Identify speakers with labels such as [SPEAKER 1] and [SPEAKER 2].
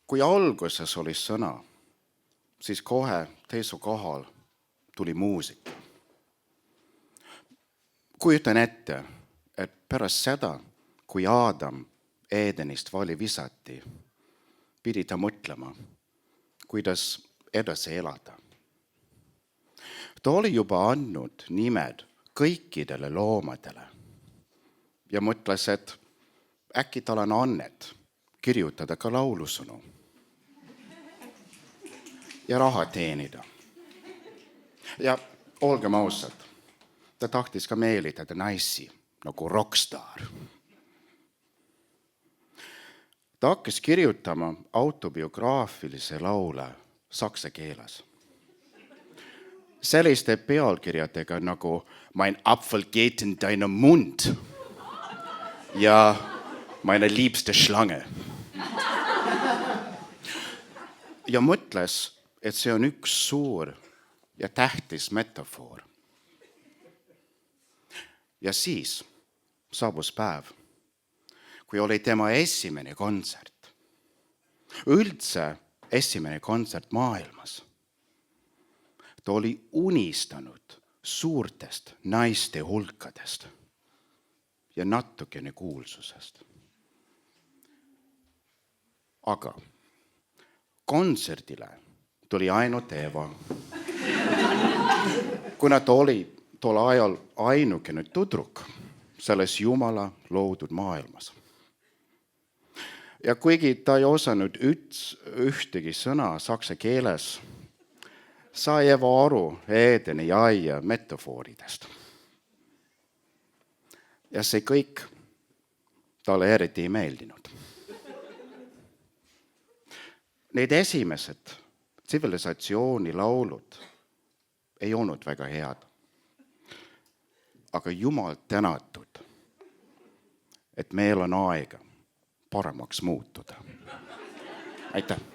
[SPEAKER 1] Kui alguses oli sõna, siis kohe teisel kohal tuli muusika. Kujutan ette, et pärast seda, kui Aadam Edenist vali visati, pidi ta mõtlema, kuidas edasi elada. Ta oli juba andnud nimed kõikidele loomadele ja mõtles, et äkki tal on annet kirjutada ka laulusõnu ja raha teenida. Ja olgem ausad, ta tahtis ka meelitada naisi nagu rockstar. Ta hakkas kirjutama autobiograafilise laule saksa keeles. Selliste pealkirjadega nagu Mein Apfel geht in deinen Mund ja Meine liebste Schlange. Ja mõtles, et see on üks suur ja tähtis metafoor. Ja siis saabus päev, kui oli tema esimene kontsert. Üldse esimene kontsert maailmas. Ta oli unistanud suurtest naiste hulkadest ja natukene kuulsusest. Aga kontserdile tuli ainult Eva, kuna ta oli tol ajal ainukene tudruk selles Jumala loodud maailmas. Ja kuigi ta ei osanud ühtegi sõna saksa keeles, sai Eva aru Edeni aia metafooridest. Ja see kõik talle eriti ei meeldinud. Need esimesed tsivilisatsiooni laulud ei olnud väga head. Aga Jumal tänatud, et meil on aega paremaks muutuda. Aitäh!